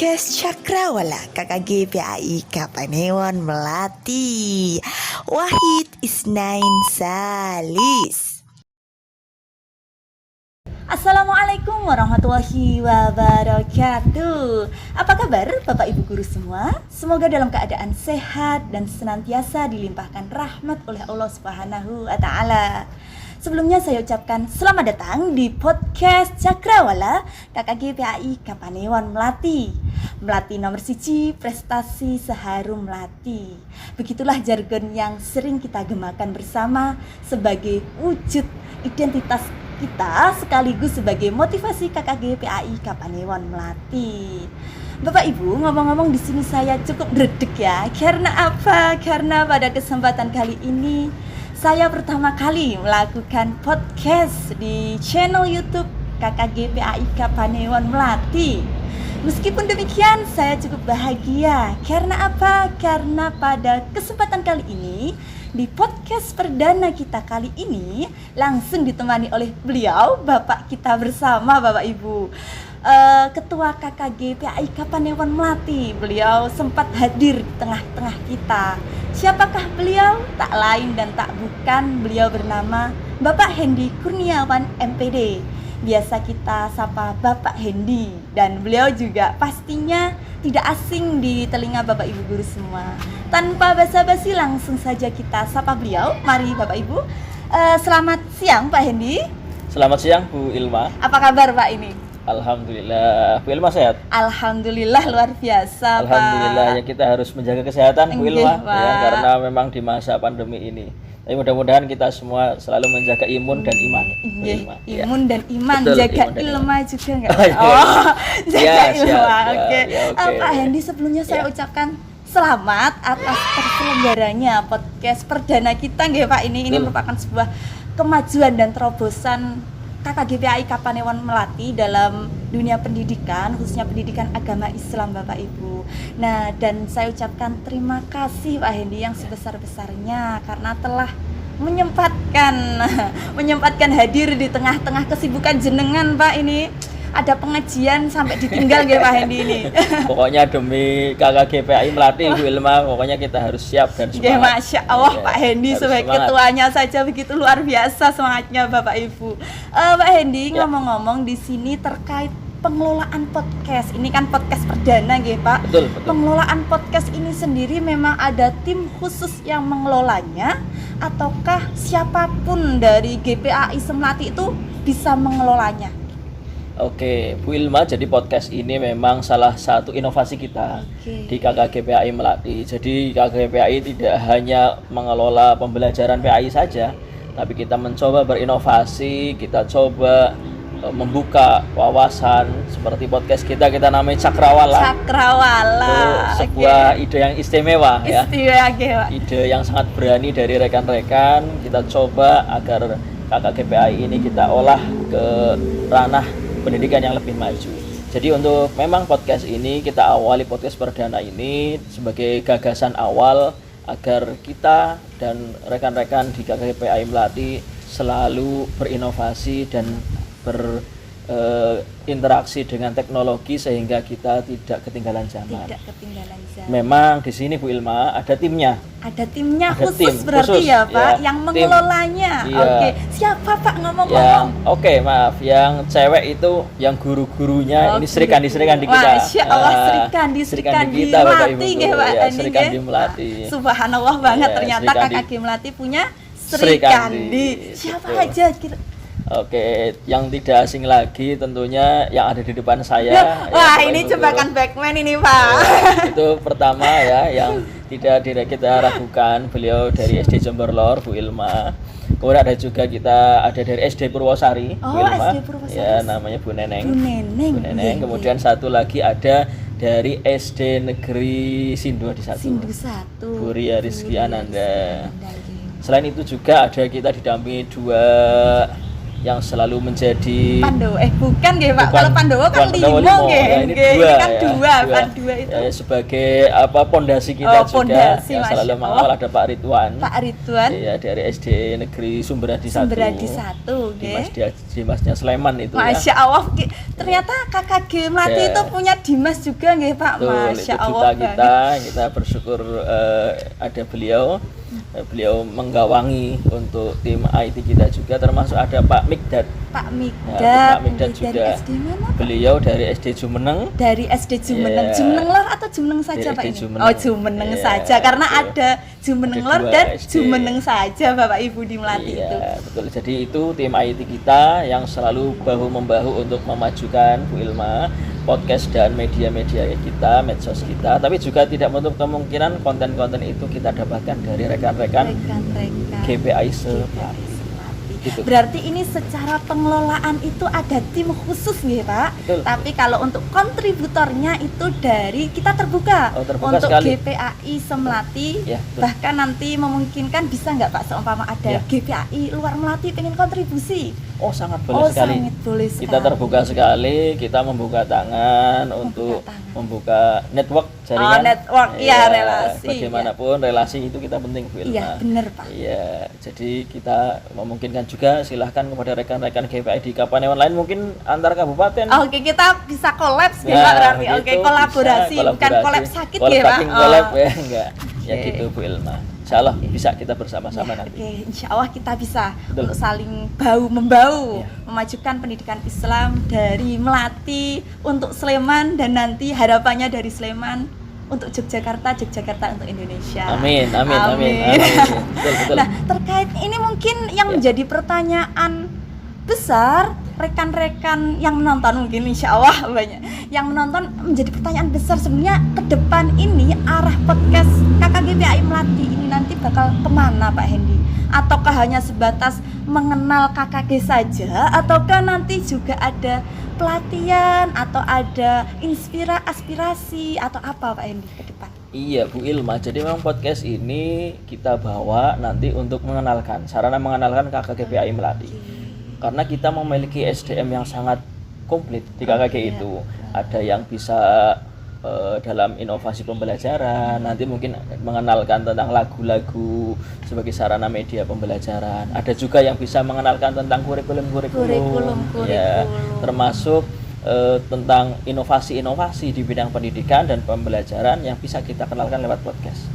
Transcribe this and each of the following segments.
podcast Cakrawala KKG PAI Kapanewon Melati. Wahid Isnain Salis. Assalamualaikum warahmatullahi wabarakatuh. Apa kabar Bapak Ibu guru semua? Semoga dalam keadaan sehat dan senantiasa dilimpahkan rahmat oleh Allah Subhanahu wa taala. Sebelumnya saya ucapkan selamat datang di podcast Cakrawala KKG PAI Kapanewon Melati. Melati nomor 1, prestasi seharum Melati. Begitulah jargon yang sering kita gemakan bersama sebagai wujud identitas kita sekaligus sebagai motivasi KKG PAI Kapanewon Melati. Bapak Ibu, ngomong-ngomong di sini saya cukup dredeg ya. Karena apa? Karena pada kesempatan kali ini saya pertama kali melakukan podcast di channel YouTube KKG PAI Kapanewon Melati. Meskipun demikian, saya cukup bahagia. Karena apa? Karena pada kesempatan kali ini, di podcast perdana kita kali ini, langsung ditemani oleh beliau, Bapak kita bersama, Bapak Ibu. Ketua KKG PAI Kapanewon Melati. Beliau sempat hadir di tengah-tengah kita. Siapakah beliau? Tak lain dan tak bukan, beliau bernama Bapak Hendy Kurniawan MPD. Biasa kita sapa Bapak Hendy, dan beliau juga pastinya tidak asing di telinga Bapak Ibu guru semua. Tanpa basa-basi langsung saja kita sapa beliau. Mari Bapak Ibu. Selamat siang Pak Hendy. Selamat siang Bu Ilma. Apa kabar Pak ini? Alhamdulillah, Bu Ilma sehat? Alhamdulillah luar biasa Pak. Alhamdulillah, ya kita harus menjaga kesehatan Bu Ilma ya, karena memang di masa pandemi ini. Tapi mudah-mudahan kita semua selalu menjaga imun dan iman. Imun dan iman, betul, jaga imun dan ilmu juga enggak? Jaga Ya, ilmu. siap, Oke. ya, oke. Pak Hendy, sebelumnya saya ucapkan selamat atas terselenggaranya podcast perdana kita nggih Pak. Ini merupakan sebuah kemajuan dan terobosan KKG PAI Kapanewon Melati dalam dunia pendidikan, khususnya pendidikan agama Islam Bapak Ibu. Nah, dan saya ucapkan terima kasih Pak Hendy yang sebesar-besarnya karena telah menyempatkan hadir di tengah-tengah kesibukan jenengan Pak. Ini ada pengajian sampai ditinggal nggih Pak Hendy ini. Pokoknya demi KKG PAI Melati Bu Ilma, pokoknya kita harus siap dan semangat. Masya Allah Ya, Pak Hendy sebagai semangat. ketuanya saja begitu luar biasa semangatnya Bapak Ibu. Pak Hendy, ngomong-ngomong di sini terkait pengelolaan podcast. Ini kan podcast perdana nggih Pak. Betul. Pengelolaan podcast ini sendiri memang ada tim khusus yang mengelolanya ataukah siapapun dari GPAI Melati itu bisa mengelolanya? Oke, Bu Ilma, jadi podcast ini memang salah satu inovasi kita di KKG PAI Melati. Jadi KKG PAI tidak hanya mengelola pembelajaran PAI saja, tapi kita mencoba berinovasi, kita coba membuka wawasan seperti podcast kita namanya Cakrawala. Itu sebuah ide yang istimewa ya. Ide yang sangat berani dari rekan-rekan. Kita coba agar KKG PAI ini kita olah ke ranah pendidikan yang lebih maju. Jadi untuk memang podcast ini kita awali podcast perdana ini sebagai gagasan awal agar kita dan rekan-rekan di KKG PAI Melati selalu berinovasi dan berinteraksi dengan teknologi sehingga kita tidak ketinggalan zaman. Memang di sini Bu Ilma ada timnya. Ada timnya Ada khusus tim berarti khusus, ya Pak, ya, yang tim. mengelolanya. Iya. Oke, siapa Pak ngomong-ngomong? Yang cewek itu yang guru-gurunya ini Sri Kandi kita. Masya Allah, Sri Kandi kita Bapak Ibu Melati guru. nggih Pak. Ya, Ini Sri nggih. Kandi Melati. Subhanallah banget Ya, ternyata Sri Kandi. KKG Melati punya Sri Sri Kandi. Kandi. Siapa Betul. aja kira? Oke, yang tidak asing lagi tentunya yang ada di depan saya. Wah, Bapak ini Ibu jebakan guru. Backman ini Pak. Itu pertama ya, yang tidak kita ragukan, beliau dari SD Jember Lor, Bu Ilma. Kemudian ada juga kita ada dari SD Purwosari, Bu Ilma. SD Purwosari. Ya, namanya Bu Neneng. Bu Neneng. Bu Neneng. Kemudian satu lagi ada dari SD Negeri Sindu di satu. Sindu 1. Bu Ria Rizky Ananda. Ananda. Selain itu juga ada kita didampingi dua yang selalu menjadi Pandowo bukan nggih Pak. Bukan. Kalau Pandowo kan Bukan Pandowo 5 limo. nggih. Ya, ini Nggih, dua, ini kan ya. 2, Pak 2 itu. Ya, sebagai pondasi kita Oh, juga pondasi, yang selalu Masya mengawal Allah. ada Pak Ridwan. Pak Ridwan Ya, dari SD Negeri Sumberadi 1. Sumberadi 1 nggih. Dimasnya Sleman itu ya. Masya Allah, ternyata KKG Melati Ya. itu punya Dimas juga nggih Pak. Betul, Masya itu Allah duta kita bersyukur ada beliau. Beliau menggawangi untuk tim IT kita juga, termasuk ada Pak Mikdad. Pak Ya, Mikdad, Pak Mikdad dari juga. SD mana Pak? Beliau dari SD Jumeneng. Dari SD Jumeneng. Iya. Jumeneng Lor atau Jumeneng saja Dari Pak SD ini? Jumeneng. Oh, Jumeneng Iya, saja karena betul. ada Jumeneng Ada Lor dua dan SD. Jumeneng saja Bapak Ibu di Melati itu. Iya, betul. Jadi itu tim IT kita yang selalu bahu membahu untuk memajukan Bu Ilma, podcast dan media-media kita, medsos kita. Tapi juga tidak menutup kemungkinan konten-konten itu kita dapatkan dari rekan-rekan Rekan-rekan GPI GPI Melati. Melati. Gitu. Berarti ini secara pengelolaan itu ada tim khusus nggih Pak. Betul. Tapi kalau untuk kontributornya itu dari kita terbuka, Oh, terbuka untuk sekali. GPAI Semelati. Ya, betul. Bahkan nanti memungkinkan bisa nggak Pak seumpama ada Ya. GPAI luar Melati pengen kontribusi. Oh, sangat boleh sekali. Sangat boleh sekali. Kita terbuka sekali, kita membuka tangan untuk tangan. membuka network jaringan. Network, ya, relasi, Bagaimanapun relasi itu kita penting Bu Ilma. Iya, benar Pak. Iya, jadi kita memungkinkan juga silahkan kepada rekan-rekan GPI di Kapanewon lain mungkin antar kabupaten. Oke, kita bisa kolaps ya Nah, Pak berarti. gitu, Oke, kolaborasi, bisa, bukan kolab sakit Collab ya Pak. saking collab ya, enggak. Ya Oke. gitu Bu Ilma. Insya Allah bisa kita bersama-sama Ya, nanti. oke, insya Allah kita bisa Betul. untuk saling bahu-membau Ya. memajukan pendidikan Islam dari Melati untuk Sleman dan nanti harapannya dari Sleman untuk Yogyakarta untuk Indonesia. Amin, amin, amin, amin. Betul, betul. Nah, terkait ini mungkin yang Ya. menjadi pertanyaan besar rekan-rekan yang menonton mungkin insya Allah banyak yang menonton menjadi pertanyaan besar sebenarnya ke depan ini arah podcast KKGPAI Melati ini nanti bakal kemana Pak Hendy? Ataukah hanya sebatas mengenal KKG saja ataukah nanti juga ada pelatihan atau ada aspirasi atau apa Pak Hendy ke depan? Iya Bu Ilma, jadi memang podcast ini kita bawa nanti untuk mengenalkan, sarana mengenalkan KKGPAI Melati. Karena kita memiliki SDM yang sangat komplit di KKG itu. Ada yang bisa dalam inovasi pembelajaran, nanti mungkin mengenalkan tentang lagu-lagu sebagai sarana media pembelajaran. Ada juga yang bisa mengenalkan tentang kurikulum, ya, termasuk tentang inovasi-inovasi di bidang pendidikan dan pembelajaran yang bisa kita kenalkan lewat podcast.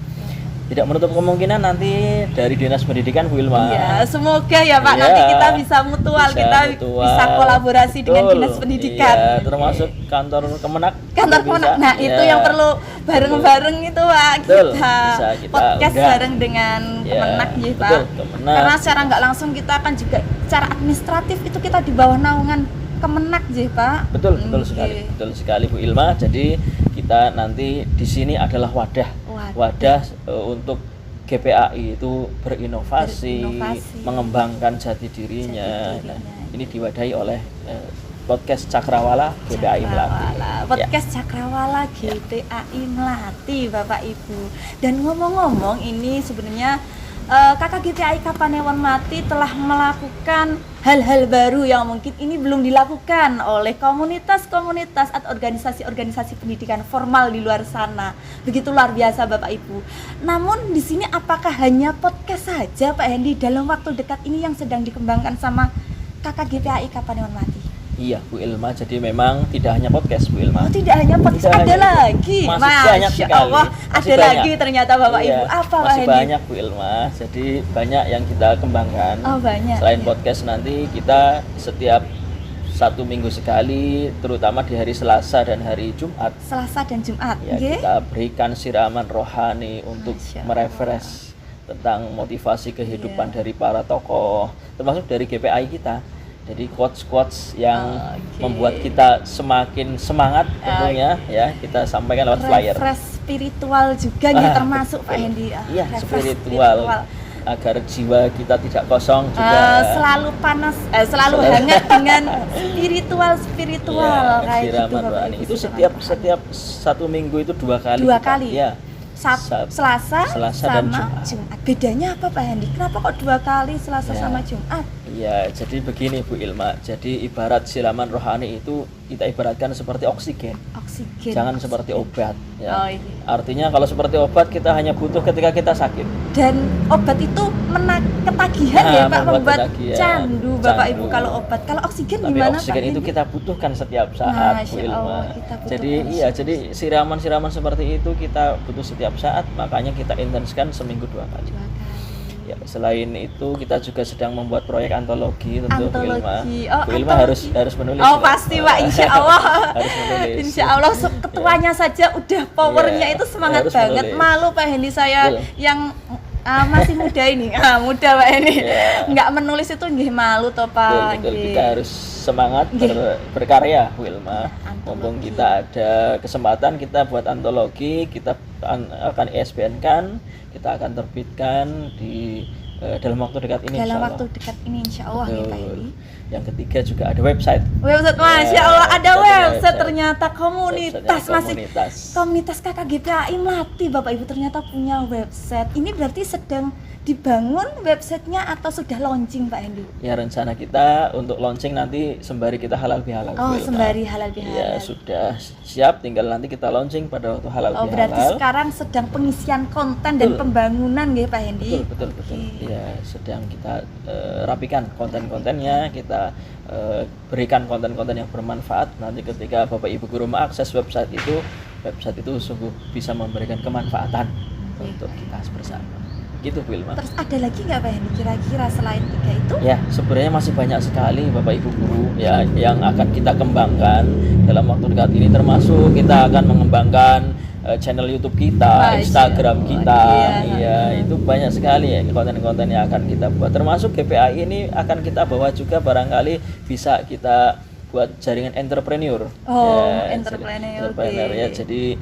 Tidak menutup kemungkinan nanti dari Dinas Pendidikan Bu Ilma. Iya, semoga ya Pak Iya, nanti kita bisa mutual, bisa kolaborasi dengan Dinas Pendidikan. Iya, termasuk kantor Kemenak. Kantor juga Kemenak. bisa. Nah, Iya. itu yang perlu bareng-bareng itu Pak. Betul, Kita bisa kita podcast undang. bareng dengan Iya, Kemenak ya Pak. betul, Kemenak. Karena secara nggak langsung kita akan juga secara administratif itu kita di bawah naungan Kemenak ya Pak. Betul, betul Oke. sekali. Betul sekali Bu Ilma. Jadi kita nanti di sini adalah wadah untuk GPAI itu berinovasi, mengembangkan jati dirinya. Nah, ini diwadahi oleh podcast Cakrawala GPAI Melati. Podcast Cakrawala GPAI Melati Bapak Ibu. Dan ngomong-ngomong ini sebenarnya Kakak GPAI Kapanewon Melati telah melakukan hal-hal baru yang mungkin ini belum dilakukan oleh komunitas-komunitas atau organisasi-organisasi pendidikan formal di luar sana. Begitu luar biasa Bapak Ibu. Namun di sini apakah hanya podcast saja Pak Hendy dalam waktu dekat ini yang sedang dikembangkan sama Kakak GPAI Kapanewon Melati? Iya Bu Ilma, jadi memang tidak hanya podcast Bu Ilma. Oh, tidak hanya podcast, Tidak ada hanya. lagi. Masih banyak sekali. Allah, Masih ada banyak. lagi ternyata Bapak Iya, Ibu. Apa Pak masih Hendy? banyak Bu Ilma, jadi banyak yang kita kembangkan. Oh, banyak. Selain Iya. podcast nanti kita setiap 1 minggu sekali, terutama di hari Selasa dan hari Jumat, Selasa dan Jumat. ya nggih? kita berikan siraman rohani untuk Masya Allah. merefresh tentang motivasi kehidupan Iya. dari para tokoh, termasuk dari GPI kita. Jadi quotes-quotes yang Oke. membuat kita semakin semangat tentunya ya kita sampaikan lewat flyer. Refresh spiritual juga nih termasuk Pak betul. Hendy. Iya, Refresh spiritual. Agar jiwa kita tidak kosong juga. Selalu panas, selalu hangat dengan spiritual Iya, kayak gitu siraman Bapak rohani. Ibu. Itu Siraman setiap 1 minggu itu 2 kali. 2 kita. kali? Ya. Selasa dan sama Jumat. Bedanya apa Pak Handi? Kenapa kok 2 kali Selasa sama Jumat? Iya, jadi begini Bu Ilma. Jadi ibarat siraman rohani itu kita ibaratkan seperti oksigen. Jangan seperti obat ya. Artinya kalau seperti obat kita hanya butuh ketika kita sakit. Dan obat itu ketagihan ya Pak, membuat candu Bapak Ibu kalau obat. Kalau oksigen tapi gimana Pak? Oksigen itu kita butuhkan setiap saat Bu Ilma. Jadi siraman-siraman seperti itu kita butuh setiap saat, makanya kita intenskan seminggu 2 kali. Ya, selain itu kita juga sedang membuat proyek antologi tentu Bu Ilma. Bu Ilma harus menulis. Oh pasti Pak, insya Allah. Harus menulis. Insya Allah ketuanya saja udah powernya itu semangat banget. Malu Pak Hendy saya yang masih muda ini, muda Pak Hendy. Nggak menulis itu nggih malu toh Pak. Betul. Kita harus semangat berkarya Bu Ilma. Mumpung kita ada kesempatan kita buat antologi, kita akan ISBN kan, kita akan terbitkan di dalam waktu dekat ini. Dalam waktu dekat ini insya Allah ya Pak Hendy. Yang ketiga juga ada website. Masya Allah ada website ternyata komunitas KKGPAI Melati Bapak Ibu ternyata punya website. Ini berarti sedang dibangun websitenya atau sudah launching Pak Hendy? Ya rencana kita untuk launching nanti sembari kita halal bihalal. Sembari halal bihalal. Ya sudah siap, tinggal nanti kita launching pada waktu halal bihalal. Berarti sekarang sedang pengisian konten dan pembangunan ya Pak Hendy? Betul. Ya sedang kita rapikan konten-kontennya, kita berikan konten-konten yang bermanfaat. Nanti ketika Bapak Ibu guru mengakses website itu sungguh bisa memberikan kemanfaatan untuk kita bersama. Gitu Bu Ilma. Terus ada lagi nggak Pak Hendy kira-kira selain 3 itu? Ya sebenarnya masih banyak sekali Bapak Ibu guru ya yang akan kita kembangkan dalam waktu dekat ini, termasuk kita akan mengembangkan channel YouTube kita, Instagram kita, itu banyak sekali ya konten-konten yang akan kita buat. Termasuk GPAI ini akan kita bawa juga, barangkali bisa kita buat jaringan entrepreneur. Entrepreneur ya. Jadi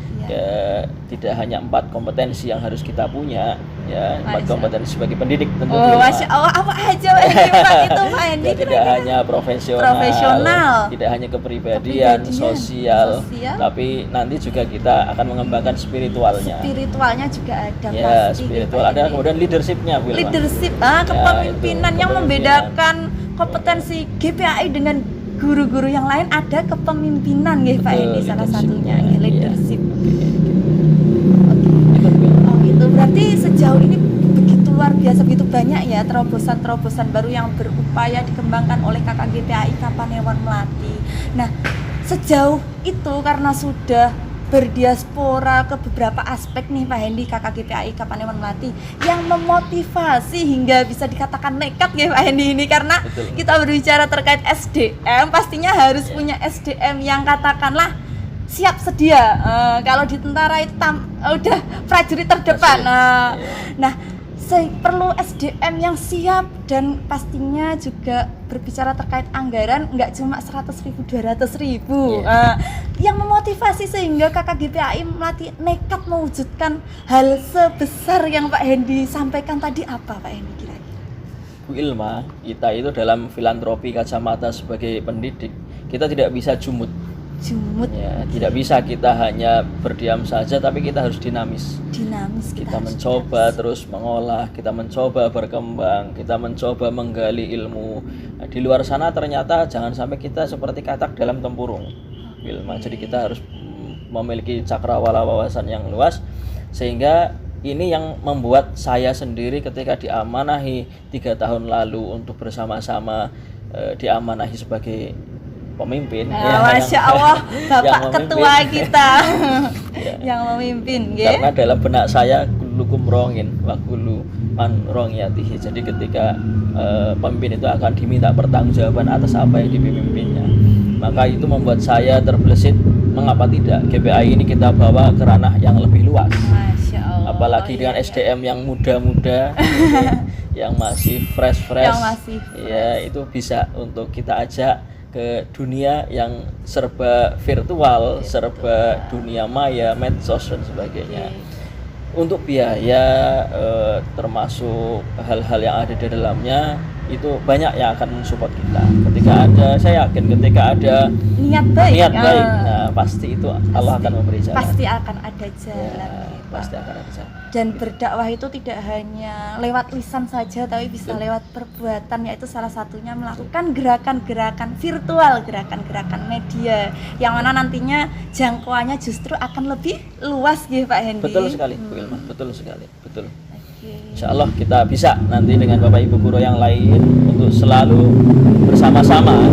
tidak hanya 4 kompetensi yang harus kita punya, ya 4 kompetensi sebagai pendidik tentu. Masya Allah, apa aja itu Pak Hendy? Tidak hanya profesional, tidak hanya kepribadian, sosial, tapi nanti juga kita akan mengembangkan spiritualnya. Spiritualnya juga ada. Ya, spiritual ada, kemudian leadershipnya, leadership, kepemimpinan yang membedakan kompetensi GPAI dengan guru-guru yang lain, ada kepemimpinan nggih Pak Hendy salah satunya leadership. Itu berarti sejauh ini begitu luar biasa, begitu banyak ya terobosan-terobosan baru yang berupaya dikembangkan oleh KKGPAI Kapanewon Melati. Nah, sejauh itu karena sudah berdiaspora ke beberapa aspek nih Pak Hendy, KKGPAI Kapanewon Melati yang memotivasi hingga bisa dikatakan nekat ya Pak Hendy ini, karena kita berbicara terkait SDM pastinya harus punya SDM yang katakanlah siap sedia. Kalau di tentara itu udah prajurit terdepan. Nah, perlu SDM yang siap, dan pastinya juga berbicara terkait anggaran nggak cuma 100.000, 200.000 yang memotivasi sehingga KKGPAI Melati nekat mewujudkan hal sebesar yang Pak Hendy sampaikan tadi. Apa Pak Hendy kira-kira? Bu Ilma, kita itu dalam filantropi kacamata sebagai pendidik, kita tidak bisa jumut ya, tidak bisa kita hanya berdiam saja, tapi kita harus dinamis. Kita mencoba terus mengolah, kita mencoba berkembang, kita mencoba menggali ilmu. Nah, di luar sana ternyata jangan sampai kita seperti katak dalam tempurung, Wilma. Jadi kita harus memiliki cakrawala wawasan yang luas, sehingga ini yang membuat saya sendiri ketika diamanahi 3 tahun lalu untuk bersama-sama diamanahi sebagai pemimpin. Masya Allah, Bapak Ketua kita yang memimpin. Karena dalam benak saya kulukum rongin wa kullu man rongyatihi. Jadi ketika pemimpin itu akan diminta pertanggungjawaban atas apa yang dipimpinnya, maka itu membuat saya terbesit. Mengapa tidak GPAI ini kita bawa ke ranah yang lebih luas. Masya Allah. Apalagi dengan SDM yang muda-muda, yang masih fresh, ya itu bisa untuk kita ajak ke dunia yang serba virtual, serba dunia maya, medsos dan sebagainya. Untuk biaya termasuk hal-hal yang ada di dalamnya itu banyak yang akan mensupport kita. Saya yakin ketika ada niat baik, nah pasti itu Allah akan memberi jalan. Pasti akan ada jalan. pasti akan ada jalan. Dan berdakwah itu tidak hanya lewat lisan saja, tapi bisa lewat perbuatan, yaitu salah satunya melakukan gerakan-gerakan virtual, gerakan-gerakan media, yang mana nantinya jangkauannya justru akan lebih luas gitu Pak Hendy. Betul sekali, Bu Ilma, betul sekali, betul. Insya Allah kita bisa nanti dengan Bapak Ibu guru yang lain untuk selalu bersama-sama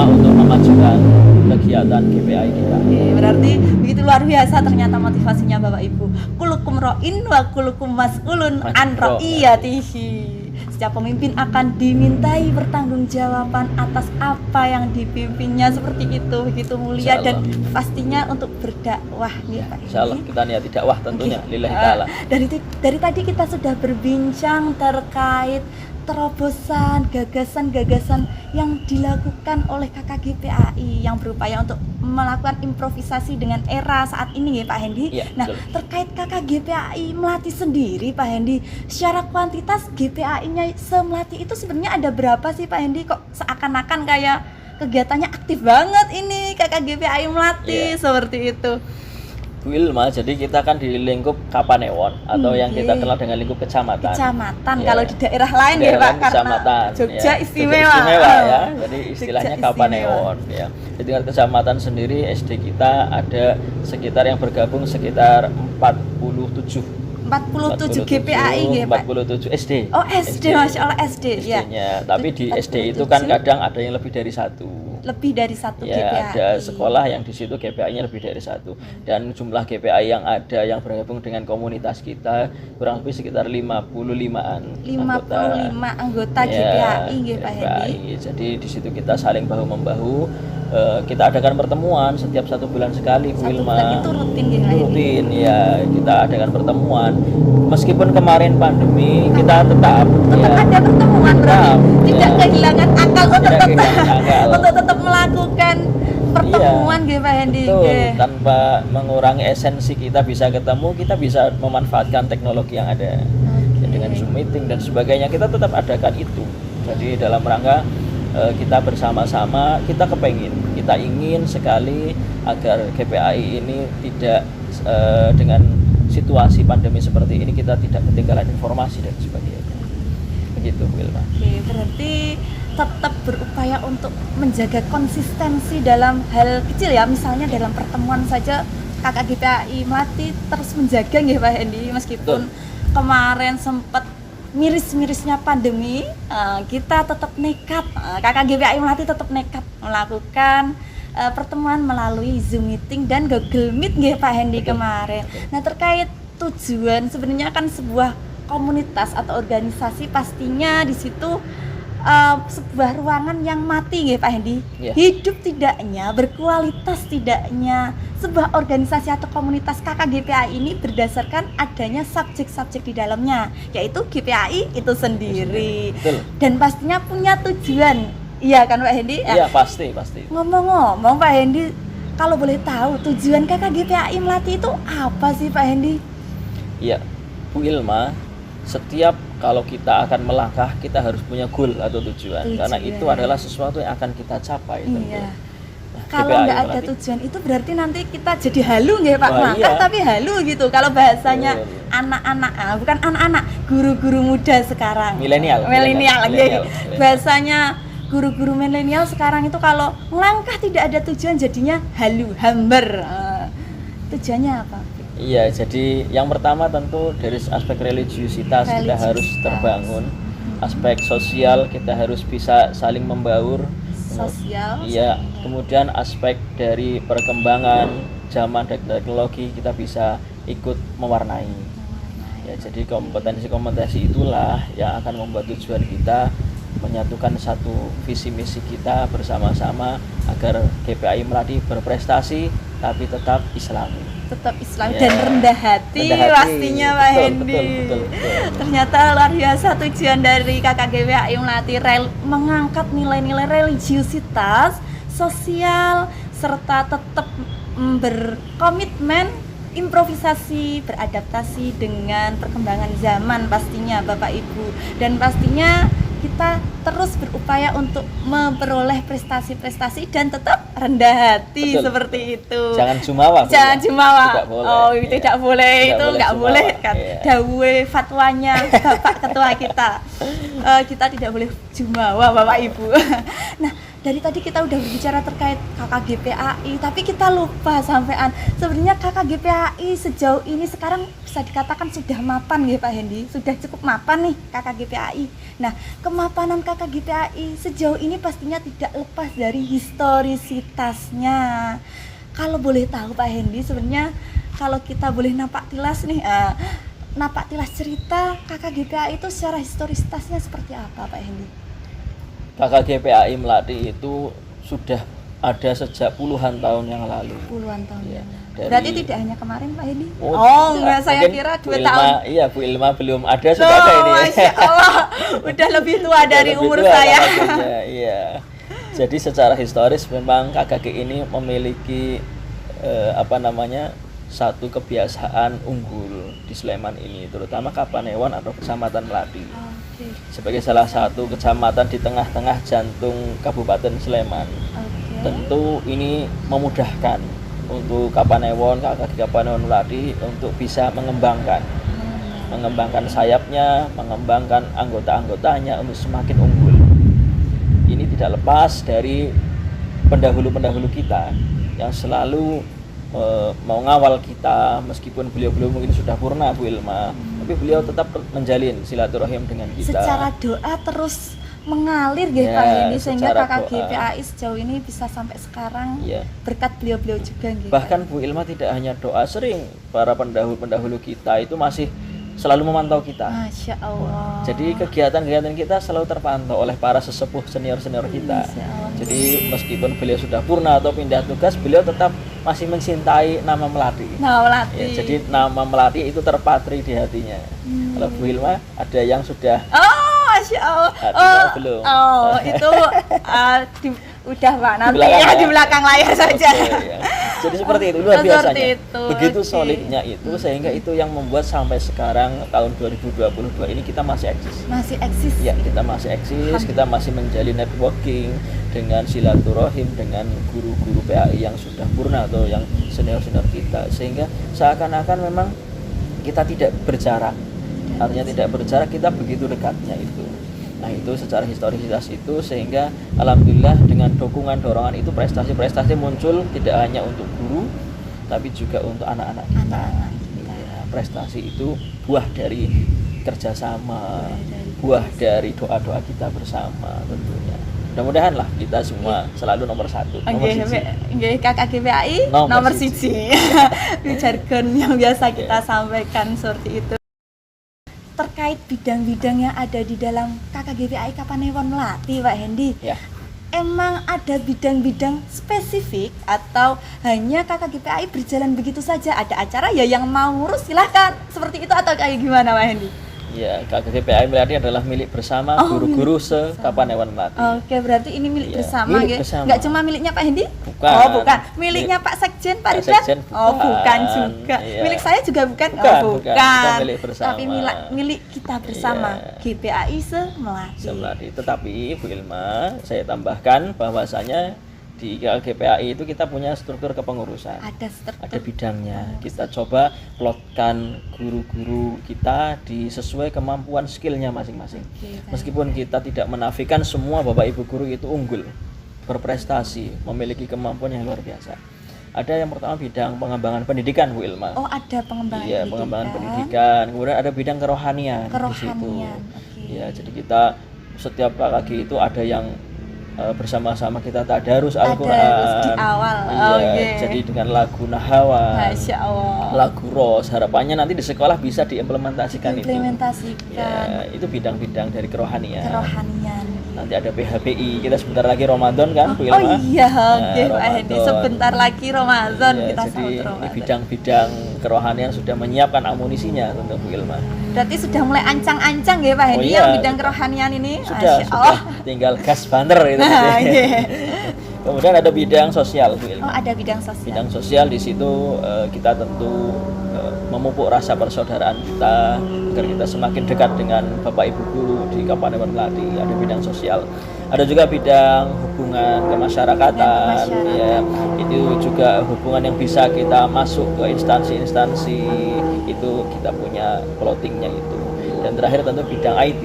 untuk memajukan kegiatan GPAI kita. Oke, berarti begitu luar biasa ternyata motivasinya Bapak Ibu. Kulukum ro'in wa kulukum mas'ulun an ra'iyatihi. Setiap pemimpin akan dimintai pertanggungjawaban atas apa yang dipimpinnya, seperti itu, begitu mulia dan pastinya untuk berdakwah nih Pak. Insya Allah kita niati dakwah tentunya, lillahi ta'ala. Dari tadi kita sudah berbincang terkait terobosan, gagasan-gagasan yang dilakukan oleh KKGPAI yang berupaya untuk melakukan improvisasi dengan era saat ini ya Pak Hendy. Ya, nah, betul. terkait KKGPAI Melati sendiri Pak Hendy, secara kuantitas GPAI-nya semelati itu sebenarnya ada berapa sih Pak Hendy? Kok seakan-akan kayak kegiatannya aktif banget ini KKGPAI Melati, seperti itu. Bu Ilma, jadi kita kan di lingkup Kapanewon atau yang kita kenal dengan lingkup kecamatan. Kecamatan, Ya. kalau di daerah lain ya Daerah Pak, lain karena kecamatan, Jogja ya. istimewa. Jogja istimewa ya, jadi Jogja istilahnya istimewa. Kapanewon ya. Jadi dengan kecamatan sendiri SD kita ada sekitar yang bergabung sekitar 47 GPAI ya Pak. 47 SD. Oh SD, Masya Allah SD ya. SD-nya. Tapi di SD itu kan kadang ada yang lebih dari satu. Lebih dari satu Ya, GPAI. ada sekolah yang di situ GPAI-nya lebih dari satu. Dan jumlah GPAI yang ada yang bergabung dengan komunitas kita kurang lebih sekitar 55-an 55 anggota GPAI nggih Pak Hendy. Jadi di situ kita saling bahu membahu. Kita adakan pertemuan setiap 1 bulan sekali, Bu Satu Ilma. bulan itu rutin nggih Pak Hendy. Rutin ya, kita adakan pertemuan. Meskipun kemarin pandemi, kita tetap Ada pertemuan berarti tidak ya. kehilangan akal untuk Tidak tetap kehilangan akal. untuk tetap melakukan pertemuan nggih Pak Hendy. Betul, nggih. tanpa mengurangi esensi kita bisa ketemu, kita bisa memanfaatkan teknologi yang ada. Ya, dengan Zoom meeting dan sebagainya kita tetap adakan itu. Jadi dalam rangka kita bersama-sama, kita ingin sekali agar GPAI ini tidak dengan situasi pandemi seperti ini kita tidak ketinggalan informasi dan sebagainya. Begitu Bu Ilma. Oke, berarti tetap berupaya untuk menjaga konsistensi dalam hal kecil ya, misalnya dalam pertemuan saja KKGPAI Melati terus menjaga nggih Pak Hendy, meskipun kemarin sempat miris-mirisnya pandemi, kita tetap nekat, KKGPAI Melati tetap nekat melakukan pertemuan melalui Zoom meeting dan Google Meet nggih Pak Hendy kemarin. Nah, terkait tujuan, sebenarnya kan sebuah komunitas atau organisasi pastinya di situ sebuah ruangan yang mati nggih Pak Hendy. Yeah. Hidup tidaknya, berkualitas tidaknya sebuah organisasi atau komunitas KKGPAI ini berdasarkan adanya subjek-subjek di dalamnya, yaitu GPAI itu sendiri. Betul. Dan pastinya punya tujuan. Iya kan Pak Hendy? Iya, pasti. Ngomong-ngomong Pak Hendy, kalau boleh tahu tujuan KKGPAI Melati itu apa sih Pak Hendy? Iya, Bu Ilma, setiap kalau kita akan melangkah kita harus punya goal atau tujuan. Karena itu adalah sesuatu yang akan kita capai tentu. Iya. Nah, Kalau GPAI nggak ada Melati. tujuan itu berarti nanti kita jadi halu nggih Pak, Wah, melangkah iya. tapi halu gitu. Kalau bahasanya Betul. anak-anak, bukan anak-anak, guru-guru muda sekarang. Milenial. Milenial. Bahasanya guru-guru milenial sekarang itu kalau melangkah tidak ada tujuan jadinya halu, hambar. Tujuannya apa? Iya, jadi yang pertama tentu dari aspek religiusitas kita harus terbangun. Aspek sosial kita harus bisa saling membaur. Sosial. Iya, kemudian aspek dari perkembangan zaman dan teknologi kita bisa ikut mewarnai. Ya, jadi kompetensi-kompetensi itulah yang akan membuat tujuan kita menyatukan satu visi misi kita bersama-sama agar GPAI Melati berprestasi tapi tetap Islami. Tetap Islam Ya. dan rendah hati, pastinya Pak Hendy. Betul. Ternyata luar biasa tujuan dari KKGPAI Melati mengangkat nilai-nilai religiusitas, sosial, serta tetap berkomitmen improvisasi, beradaptasi dengan perkembangan zaman pastinya Bapak Ibu. Dan pastinya kita terus berupaya untuk memperoleh prestasi-prestasi dan tetap rendah hati. Betul, seperti itu. Jangan jumawa. Bu, Jangan ya. jumawa. Tidak boleh. Oh, Iya. tidak boleh. Tidak Itu boleh nggak jumawa. boleh kan. Iya. Dawe fatwanya Bapak Ketua kita. Kita tidak boleh jumawa Bapak Ibu. Nah, dari tadi kita udah berbicara terkait KKGPAI, tapi kita lupa sampean. Sebenarnya KKGPAI sejauh ini sekarang bisa dikatakan sudah mapan ya Pak Hendy, sudah cukup mapan nih KKGPAI. Nah, kemapanan KKGPAI sejauh ini pastinya tidak lepas dari historisitasnya. Kalau boleh tahu Pak Hendy, sebenarnya kalau kita boleh napak tilas nih, napak tilas cerita KKGPAI itu secara historisitasnya seperti apa Pak Hendy? KKGPAI Melati itu sudah ada sejak puluhan tahun yang lalu. Puluhan tahun Iya, yang lalu. dari- Berarti tidak hanya kemarin Pak Hendy? Oh, Oh, tidak. enggak, saya Mungkin kira 2 Bu Ilma, tahun. Iya, Bu Ilma belum ada, sudah ada ini. Masya Allah, udah lebih tua dari Lebih umur tua saya. KKG-nya, iya. Jadi secara historis memang KKG ini memiliki satu kebiasaan unggul di Sleman ini, terutama Kapanewon atau Kecamatan Melati. Oke, Sebagai salah satu kecamatan di tengah-tengah jantung Kabupaten Sleman, oke. tentu ini memudahkan untuk Kapanewon, KKG Kapanewon Melati untuk bisa mengembangkan sayapnya, mengembangkan anggota-anggotanya untuk semakin unggul. Ini tidak lepas dari pendahulu-pendahulu kita yang selalu mau ngawal kita, meskipun beliau-beliau mungkin sudah purna Bu Ilma, tapi beliau tetap menjalin silaturahim dengan kita. Secara doa terus mengalir gitu Ya, Pak Hendy, sehingga secara KKGPAI sejauh ini bisa sampai sekarang Ya. berkat beliau-beliau juga gitu. Bahkan Bu Ilma tidak hanya doa, sering para pendahulu-pendahulu kita itu masih selalu memantau kita. Masya Allah. Jadi kegiatan-kegiatan kita selalu terpantau oleh para sesepuh senior-senior kita. Masya Allah. Jadi meskipun beliau sudah purna atau pindah tugas, beliau tetap masih mencintai nama Melati. Nah, Melati. Ya, jadi nama Melati itu terpatri di hatinya. Kalau Bu Ilma ada yang sudah Oh, Masya Allah. Tinggal belum. Oh, itu udah Pak, nanti belakang ya ya? di belakang layar saja. Oke, ya. Jadi seperti itu luar Seperti biasanya. itu, Begitu oke. solidnya itu sehingga itu yang membuat sampai sekarang tahun 2022 ini kita masih eksis. Masih eksis. Ya, kita masih eksis, kita masih menjalin networking dengan silaturahim dengan guru-guru PAI yang sudah purna atau yang senior-senior kita, sehingga seakan-akan memang kita tidak berjarak. Artinya tidak berjarak, kita begitu dekatnya itu. Nah, itu secara historisitas itu, sehingga alhamdulillah dengan dukungan dorongan itu prestasi-prestasi muncul tidak hanya untuk guru tapi juga untuk anak-anak kita. Anak-anak kita. Ya, prestasi itu buah dari kerjasama, buah dari doa-doa kita bersama tentunya. Mudah-mudahan lah kita semua selalu nomor satu, nomor siji. Nggih, KKGPAI Nomor nomor siji. siji. Itu jargon yang biasa kita sampaikan seperti itu. Terkait bidang-bidang yang ada di dalam KKGPAI Kapanewon Melati, Pak Hendy. Ya. Emang ada bidang-bidang spesifik atau hanya KKGPAI berjalan begitu saja? Ada acara ya yang mau ngurus silahkan seperti itu atau kayak gimana Pak Hendy? Ya, KKGPAI Melati adalah milik bersama guru-guru se-Kapanewon Melati. Oke, berarti ini milik Iya, bersama milik ya? bersama. Nggak cuma miliknya Pak Hendy? Bukan. Oh, bukan. Miliknya Pak Sekjen, Pak Pak Ridwan? Sekjen Oh, bukan bukan. juga. Iya. Milik saya juga bukan? Bukan, Oh, bukan. Kita milik bersama. Tapi milik kita bersama. Iya. GPAI se-Melati. Melati. Tetapi Bu Ilma, saya tambahkan bahwasanya di KKGPAI itu kita punya struktur kepengurusan. Ada struktur. Ada bidangnya. Kita coba plotkan guru-guru kita sesuai kemampuan skillnya masing-masing. Oke, baik. Meskipun kita tidak menafikan semua Bapak Ibu guru itu unggul, berprestasi, memiliki kemampuan yang luar biasa. Ada yang pertama bidang pengembangan pendidikan Bu Ilma. Oh, ada pengembangan Iya, pendidikan. pengembangan pendidikan. Kemudian ada bidang kerohanian, di situ. Kerohanian, oke. Ya, jadi kita setiap KKG itu ada yang bersama-sama kita tadarus Al-Qur'an. Tadarus di awal. Iya, Oke. jadi dengan lagu Nahawan, Masya Allah. lagu Ros. Harapannya nanti di sekolah bisa diimplementasikan Implementasikan Ya, itu bidang-bidang dari kerohanian. kerohanian. Nanti ada PHBI, kita sebentar lagi Ramadan kan, Bu Oh Ilma? iya, oke Pak Ramadan. Hendy. Sebentar lagi Ramadan Iya, kita jadi sambut ini Ramadan. bidang-bidang kerohanian sudah menyiapkan amunisinya tentu Bu Ilma. Berarti sudah mulai ancang-ancang ya Pak Hendy iya. yang bidang kerohanian ini. Sudah, Masya Allah. tinggal gas banter itu. Nah, iya. Kemudian ada bidang sosial Bu Ilma. Oh, ada bidang sosial. Bidang sosial di situ kita tentu memupuk rasa persaudaraan kita agar kita semakin dekat dengan Bapak Ibu guru di Kabupaten Melati. Ada bidang sosial, ada juga bidang hubungan kemasyarakatan, ya itu juga hubungan yang bisa kita masuk ke instansi-instansi, itu kita punya plottingnya itu. Dan terakhir tentu bidang IT.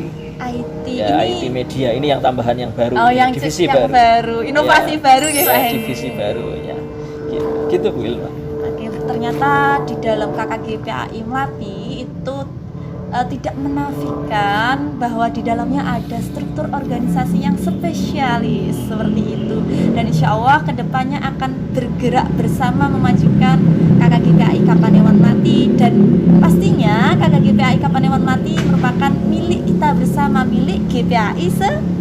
Ya, ini IT media ini yang tambahan yang baru, yang divisi yang baru, inovasi ya, baru ya Pak Hendi. divisi baru ya. Gitu Bu Ilma. Oke, ternyata di dalam KKGPAI Melati itu tidak menafikan bahwa di dalamnya ada struktur organisasi yang spesialis seperti itu, dan insya Allah kedepannya akan bergerak bersama memajukan KKGPAI Kapanewon Melati, dan pastinya KKGPAI Kapanewon Melati merupakan milik kita bersama, milik GPAI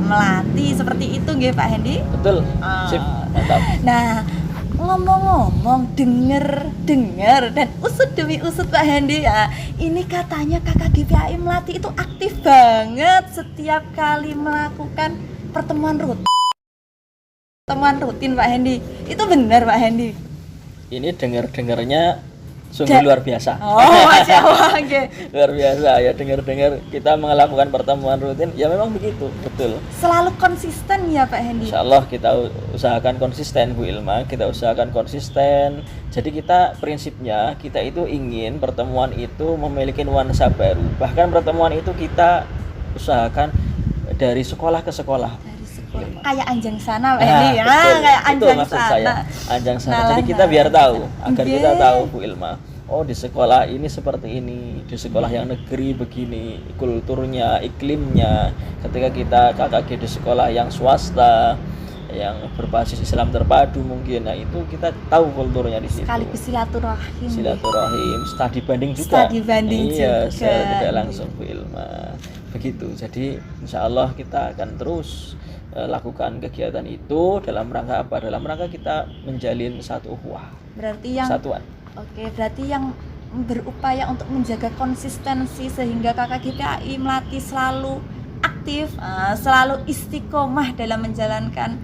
Melati, seperti itu nggih Pak Hendi? Betul. Sip, mantap. Nah, ngomong-ngomong, dengar dan usut demi usut Pak Hendi ya, ini katanya KKGPAI Melati itu aktif banget setiap kali melakukan pertemuan rutin Pak Hendi. Itu benar Pak Hendi? Ini dengar-dengarnya sungguh luar biasa. Oh, Masya Allah, okay. Luar biasa ya, dengar-dengar kita melakukan pertemuan rutin, ya memang begitu, betul. Selalu konsisten ya Pak Hendi? Insya Allah kita usahakan konsisten Bu Ilma, kita usahakan konsisten. Jadi kita prinsipnya, kita itu ingin pertemuan itu memiliki nuansa baru. Bahkan pertemuan itu kita usahakan dari sekolah ke sekolah. Kayak anjang sana Pak Hendi ya, betul. kayak anjang maksud sana. Saya, anjang sana. Jadi kita biar tahu, agar kita tahu Bu Ilma. Oh, di sekolah ini seperti ini, di sekolah yang negeri begini, kulturnya, iklimnya. Ketika kita KKG di sekolah yang swasta, yang berbasis Islam terpadu mungkin, nah itu kita tahu kulturnya di situ. Sekaligus silaturahim, studi banding juga. Iya, secara tidak langsung Bu Ilma. Begitu. Jadi insya Allah kita akan terus lakukan kegiatan itu dalam rangka apa? Dalam rangka kita menjalin satu ukhuwah. Berarti yang satuan. Oke, berarti yang berupaya untuk menjaga konsistensi sehingga KKGPAI Melati selalu aktif, selalu istiqomah dalam menjalankan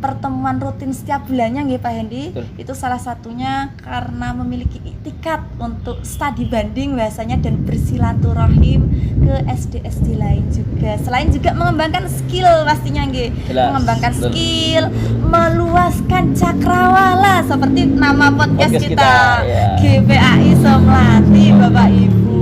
pertemuan rutin setiap bulannya nggih Pak Hendi. Betul. Itu salah satunya karena memiliki iktikat untuk studi banding bahasanya dan bersilaturahim ke SD-SD lain juga. Selain juga mengembangkan skill pastinya nggih. Mengembangkan skill, meluaskan cakrawala seperti nama podcast kita ya. GPAI Melati Bapak Ibu.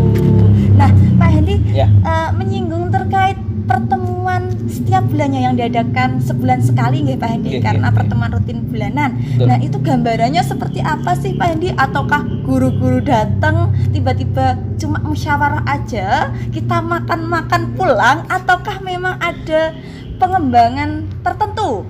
Nah, Pak Hendi Ya. Menyinggung terkait pertemuan setiap bulannya yang diadakan sebulan sekali nggih Pak Hendi, karena pertemuan rutin bulanan. Betul. Nah, itu gambarannya seperti apa sih Pak Hendi? Ataukah guru-guru datang tiba-tiba cuma musyawarah aja, kita makan-makan pulang, ataukah memang ada pengembangan tertentu?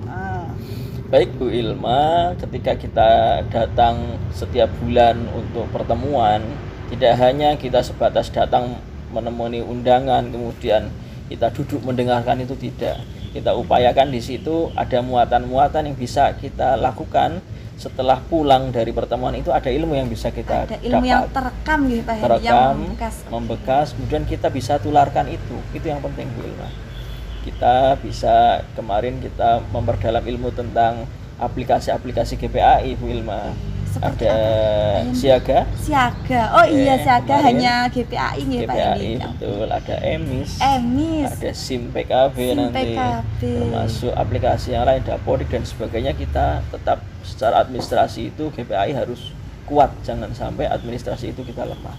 Baik Bu Ilma, ketika kita datang setiap bulan untuk pertemuan, tidak hanya kita sebatas datang menemui undangan kemudian kita duduk mendengarkan, itu tidak. Kita upayakan di situ ada muatan-muatan yang bisa kita lakukan setelah pulang dari pertemuan itu, ada ilmu yang bisa kita ada ilmu dapat. yang terekam gitu Pak Hendi, yang membekas, kemudian kita bisa tularkan itu yang penting Bu Ilma. Kita bisa, kemarin kita memperdalam ilmu tentang aplikasi-aplikasi GPAI Bu Ilma. Seperti ada apa? Siaga. Oh iya, Siaga hanya GPAI nggih Pak Hendi. Betul, ada EMIS. Ada SIM PKB nanti. Termasuk aplikasi yang lain, Dapodik dan sebagainya. Kita tetap secara administrasi itu GPAI harus kuat, jangan sampai administrasi itu kita lemah.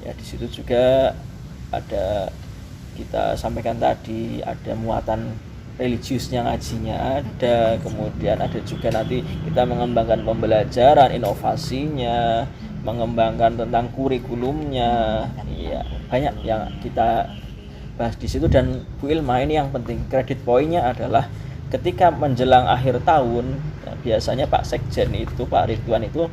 Ya, di situ juga ada, kita sampaikan tadi, ada muatan religiusnya, ngajinya ada, kemudian ada juga nanti kita mengembangkan pembelajaran, inovasinya, mengembangkan tentang kurikulumnya, ya banyak yang kita bahas di situ. Dan Bu Ilma, ini yang penting, kredit poinnya adalah ketika menjelang akhir tahun, biasanya Pak Sekjen itu, Pak Ridwan itu,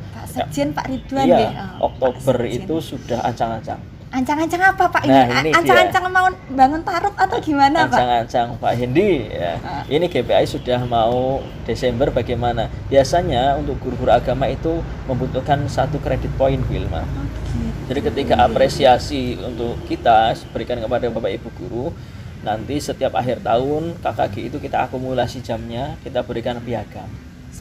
Pak Ridwan iya, Oktober itu sudah ancang-ancang. Ancang-ancang apa Pak? Nah, ini ancang-ancang mau bangun tarut atau gimana Pak? Ancang-ancang Pak Hendi ya. Ini GPAI sudah mau Desember, bagaimana? Biasanya untuk guru-guru agama itu membutuhkan satu kredit poin Bu Ilma. Jadi ketika apresiasi untuk kita berikan kepada Bapak Ibu guru, nanti setiap akhir tahun KKG itu kita akumulasi jamnya, kita berikan piagam.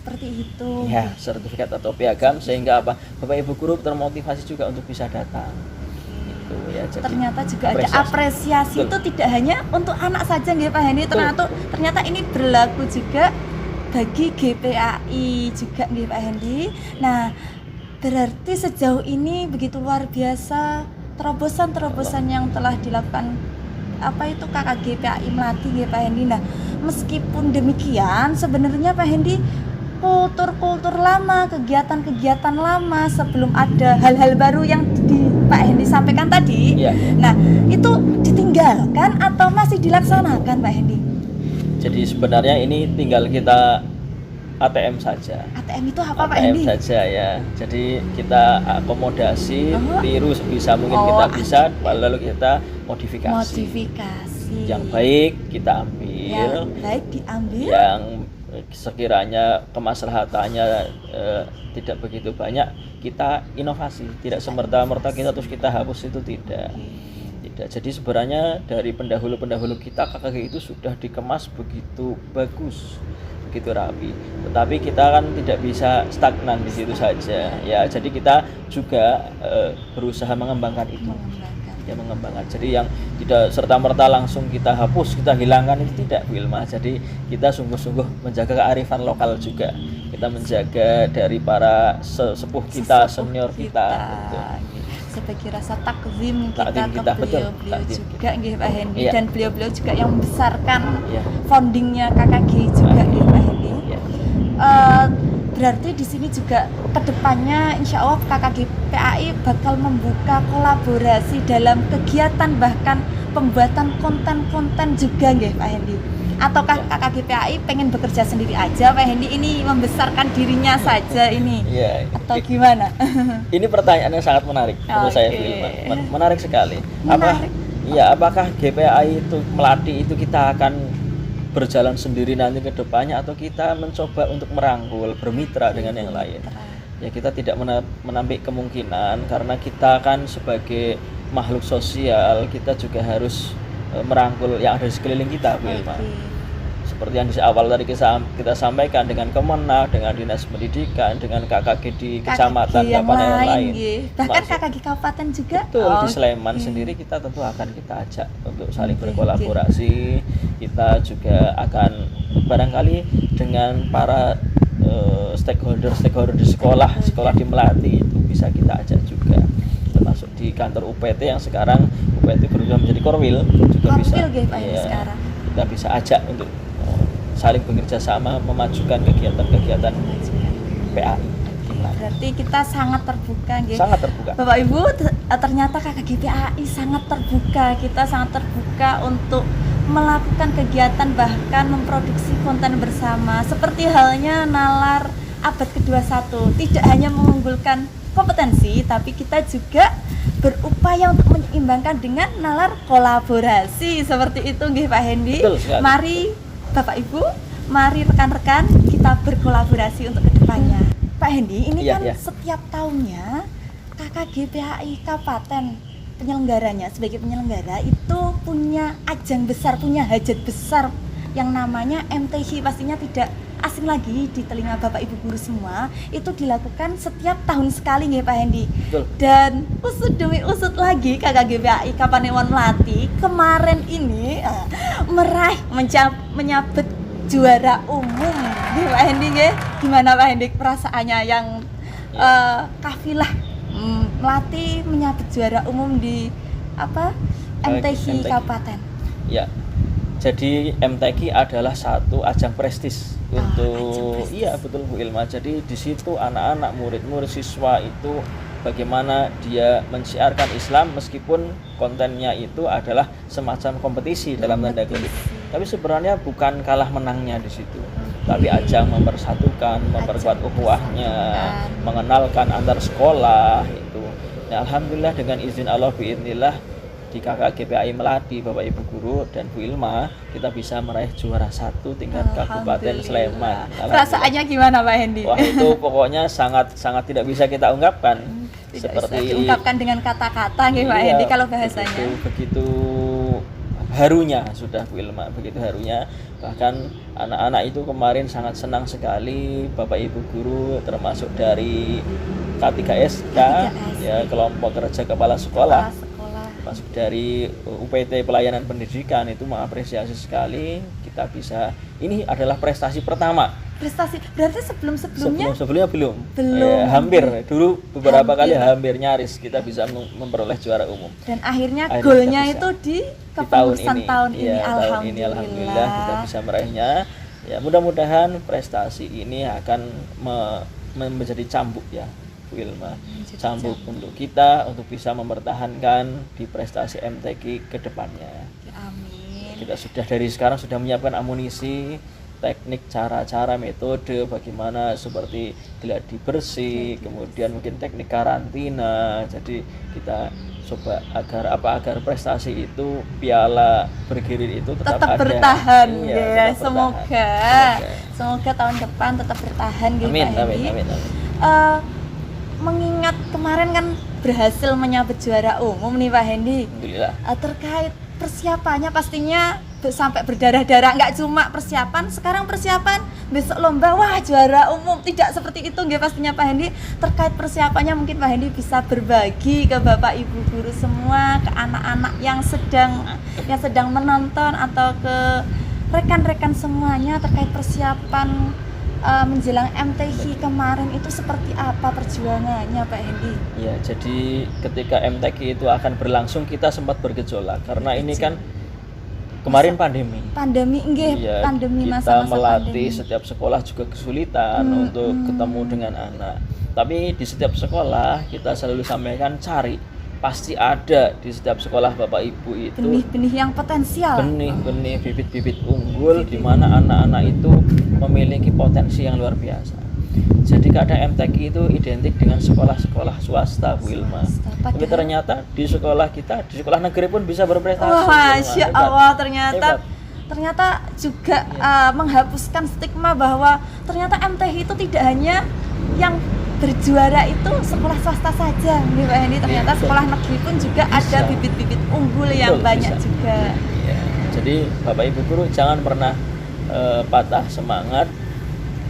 seperti itu. Ya, sertifikat atau piagam, sehingga apa? Bapak Ibu guru termotivasi juga untuk bisa datang. Itu ya. Jadi Ternyata juga ada apresiasi itu tidak hanya untuk anak saja nggih Pak Hendi, ternyata ini berlaku juga bagi GPAI juga nggih Pak Hendi. Nah, berarti sejauh ini begitu luar biasa terobosan-terobosan yang telah dilakukan kakak GPAI Melati nggih Pak Hendi. Nah, meskipun demikian sebenarnya Pak Hendi kultur-kultur lama, kegiatan-kegiatan lama sebelum ada hal-hal baru yang Pak Hendi sampaikan tadi. Ya. Nah, itu ditinggalkan atau masih dilaksanakan Pak Hendi? Jadi sebenarnya ini tinggal kita ATM saja. ATM itu apa Pak ATM Hendi? saja ya. Jadi kita akomodasi, tiru sebisa mungkin kita bisa, lalu kita modifikasi. Yang baik kita ambil. Yang baik diambil. Yang sekiranya kemaslahatannya tidak begitu banyak, kita inovasi. Tidak semerta-merta kita terus kita hapus, itu tidak. Tidak. Jadi sebenarnya dari pendahulu-pendahulu kita KKG itu sudah dikemas begitu bagus, begitu rapi. Tetapi kita kan tidak bisa stagnan di situ saja. Ya, jadi kita juga berusaha mengembangkan itu. Ya, mengembangkan. Jadi yang tidak serta-merta langsung kita hapus, kita hilangkan, itu tidak, Bu Ilma. Jadi kita sungguh-sungguh menjaga kearifan lokal juga. Kita menjaga dari para sesepuh kita, senior kita. Sebagai rasa takzim kita ke beliau-beliau juga nggih Pak Hendi. Iya. Dan beliau-beliau juga yang membesarkan foundingnya KKG juga nggih Pak Hendi. Berarti di sini juga kedepannya insya Allah KKG PAI bakal membuka kolaborasi dalam kegiatan bahkan pembuatan konten-konten juga nggih Pak Hendi. Ataukah KKG PAI pengen bekerja sendiri aja Pak Hendi, ini membesarkan dirinya saja ini? Atau gimana? Ini pertanyaan yang sangat menarik menurut saya, Bu Ilma. Menarik sekali. Apakah GPAI itu Melati itu kita akan berjalan sendiri nanti ke depannya, atau kita mencoba untuk merangkul, bermitra dengan yang lain? Ya, kita tidak menampik kemungkinan, karena kita kan sebagai makhluk sosial, kita juga harus merangkul yang ada di sekeliling kita, Bu Ilma. Seperti yang di awal tadi kita sampaikan, dengan Kemenag, dengan Dinas Pendidikan, dengan KKG di kecamatan, yang lain. Bahkan KKG kabupaten juga. Betul, di Sleman sendiri kita tentu akan kita ajak untuk saling berkolaborasi. Kita juga akan barangkali dengan para stakeholder di sekolah di Melati itu bisa kita ajak juga, termasuk di kantor UPT yang sekarang UPT berubah menjadi Korwil juga bisa. Sekarang kita bisa ajak untuk saling bekerja sama memajukan kegiatan-kegiatan PAI. Berarti kita sangat terbuka, sangat terbuka. Bapak Ibu, ternyata KKG PAI sangat terbuka. Kita sangat terbuka untuk melakukan kegiatan, bahkan memproduksi konten bersama. Seperti halnya Nalar Abad ke-21, tidak hanya mengunggulkan kompetensi, tapi kita juga berupaya untuk menyeimbangkan dengan nalar kolaborasi. Seperti itu nggih Pak Hendi. Mari Bapak Ibu, mari rekan-rekan kita berkolaborasi untuk kedepannya. Pak Hendi, ini kan setiap tahunnya KKG PAI Kabupaten penyelenggaranya, sebagai penyelenggara itu punya ajang besar, punya hajat besar yang namanya MTQ. Pastinya tidak asing lagi di telinga Bapak Ibu guru semua. Itu dilakukan setiap tahun sekali nggih Pak Hendi. Dan usut demi usut lagi KKG PAI Kapanewon Melati kemarin ini meraih menyabet juara umum nggih Pak Hendi nggih. Gimana Pak Hendi perasaannya yang kafilah Melati menyabet juara umum di MTQ Kabupaten? Ya. Jadi MTQ adalah satu ajang prestis untuk betul Bu Ilma. Jadi di situ anak-anak, murid-murid, siswa itu bagaimana dia mensiarkan Islam meskipun kontennya itu adalah semacam kompetisi dalam tanda kutip. Tapi sebenarnya bukan kalah menangnya di situ. Tapi ajang mempersatukan, memperkuat ukhuwahnya, mengenalkan antar sekolah itu. Nah, alhamdulillah dengan izin Allah biidznillah di KKG PAI Melati, Bapak Ibu guru dan Bu Ilma, kita bisa meraih juara 1 tingkat Kabupaten Sleman. Perasaannya gimana Pak Hendi? Wah, itu pokoknya sangat tidak bisa kita ungkapkan. Tidak bisa diungkapkan dengan kata-kata nggih Pak Hendi kalau bahasanya. Begitu harunya sudah Bu Ilma, begitu harunya. Bahkan anak-anak itu kemarin sangat senang sekali, Bapak Ibu guru termasuk dari K3SK, ya kelompok kerja kepala sekolah, masuk dari UPT pelayanan pendidikan itu mengapresiasi sekali. Kita bisa, ini adalah prestasi pertama. Prestasi berarti sebelumnya belum ya, hampir dulu beberapa kali hampir nyaris kita bisa memperoleh juara umum, dan akhirnya golnya itu di kepengurusan tahun ini. Alhamdulillah kita bisa meraihnya. Ya mudah-mudahan prestasi ini akan menjadi cambuk ya Bu Ilma, cambuk untuk kita untuk bisa mempertahankan di prestasi MTQ ke depannya. Amin. Kita sudah dari sekarang sudah menyiapkan amunisi, teknik, cara-cara, metode bagaimana seperti gladi bersih, kemudian mungkin teknik karantina. Jadi kita coba agar prestasi itu, piala bergilir itu tetap ada. Bertahan ya. Semoga tahun depan tetap bertahan gitu. Amin. Mengingat kemarin kan berhasil menyabet juara umum nih Pak Hendy. Alhamdulillah. Terkait persiapannya pastinya sampai berdarah-darah, nggak cuma persiapan, sekarang persiapan, besok lomba, wah juara umum, tidak seperti itu nggak pastinya Pak Hendy. Terkait persiapannya mungkin Pak Hendy bisa berbagi ke Bapak Ibu guru semua, ke anak-anak yang sedang menonton atau ke rekan-rekan semuanya terkait persiapan menjelang MTQ kemarin itu seperti apa perjuangannya Pak Hendy? Ya, jadi ketika MTQ itu akan berlangsung kita sempat bergejolak karena ini kan kemarin pandemi ya, pandemi kita melatih pandemi. Setiap sekolah juga kesulitan untuk ketemu dengan anak, tapi di setiap sekolah kita selalu sampaikan pasti ada di setiap sekolah Bapak Ibu itu benih-benih yang potensial, benih-benih bibit-bibit unggul di mana anak-anak itu memiliki potensi yang luar biasa. Jadi kadang MTQ itu identik dengan sekolah-sekolah swasta Bu Ilma, tapi ternyata di sekolah kita, di sekolah negeri pun bisa berprestasi. Masya Allah, ternyata juga menghapuskan stigma bahwa ternyata MTQ itu tidak hanya yang berjuara itu sekolah swasta saja nih Pak Hendy, ternyata sekolah negeri pun juga ada bibit-bibit unggul yang banyak juga. Ya, jadi Bapak Ibu guru jangan pernah patah semangat,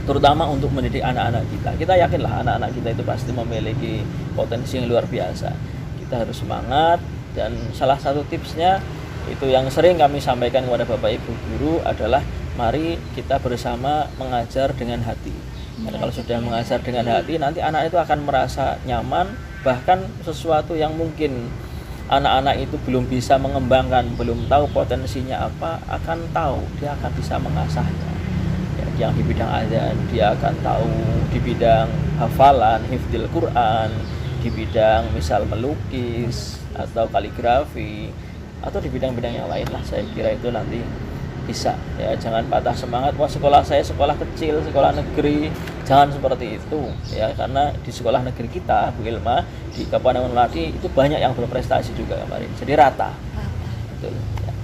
terutama untuk mendidik anak-anak kita. Kita yakinlah anak-anak kita itu pasti memiliki potensi yang luar biasa. Kita harus semangat, dan salah satu tipsnya itu yang sering kami sampaikan kepada Bapak Ibu guru adalah mari kita bersama mengajar dengan hati. Karena kalau sudah mengajar dengan hati, nanti anak itu akan merasa nyaman, bahkan sesuatu yang mungkin anak-anak itu belum bisa mengembangkan, belum tahu potensinya apa, akan tahu, dia akan bisa mengasahnya. Ya, yang di bidang azan, dia akan tahu di bidang hafalan, hifdzil Quran, di bidang misal melukis atau kaligrafi, atau di bidang-bidang yang lain lah. Saya kira itu nanti bisa ya, jangan patah semangat, wah sekolah saya sekolah kecil, sekolah negeri, jangan seperti itu ya, karena di sekolah negeri kita Bu Ilma di Kabupaten Melati itu banyak yang berprestasi juga kemarin, jadi rata. Betul ya.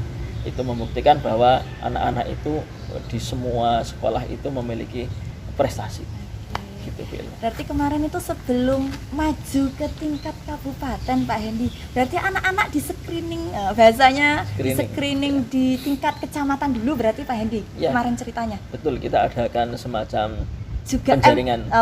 Itu membuktikan bahwa anak-anak itu di semua sekolah itu memiliki prestasi gitu Bu Ilma. Berarti kemarin itu sebelum maju ke tingkat kabupaten Pak Hendy, berarti anak-anak di screening, bahasanya di screening di tingkat kecamatan dulu berarti Pak Hendy ya, kemarin ceritanya. Betul, kita adakan semacam juga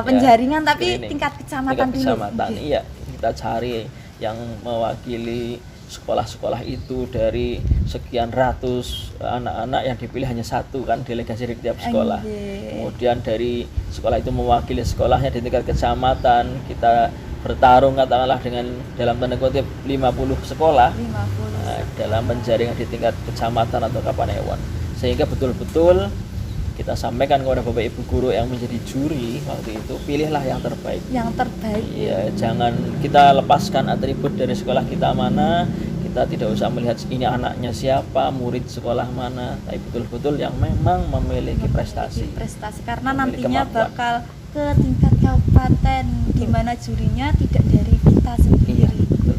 penjaringan ya, tapi tingkat kecamatan dulu. Iya, kita cari yang mewakili sekolah-sekolah itu dari sekian ratus anak-anak yang dipilih hanya satu kan delegasi dari tiap sekolah. Kemudian dari sekolah itu mewakili sekolahnya di tingkat kecamatan, kita bertarung katakanlah dengan dalam tanda kutip 50 sekolah 50. Dalam penjaringan di tingkat kecamatan atau kapanewon, sehingga betul-betul kita sampaikan kepada Bapak Ibu guru yang menjadi juri waktu itu, pilihlah yang terbaik. Ya, jangan kita lepaskan atribut dari sekolah kita mana, kita tidak usah melihat ini anaknya siapa, murid sekolah mana, tapi betul-betul yang memang memiliki prestasi karena nantinya bakal ke tingkat kabupaten di mana jurinya tidak dari kita sendiri. Iya, betul.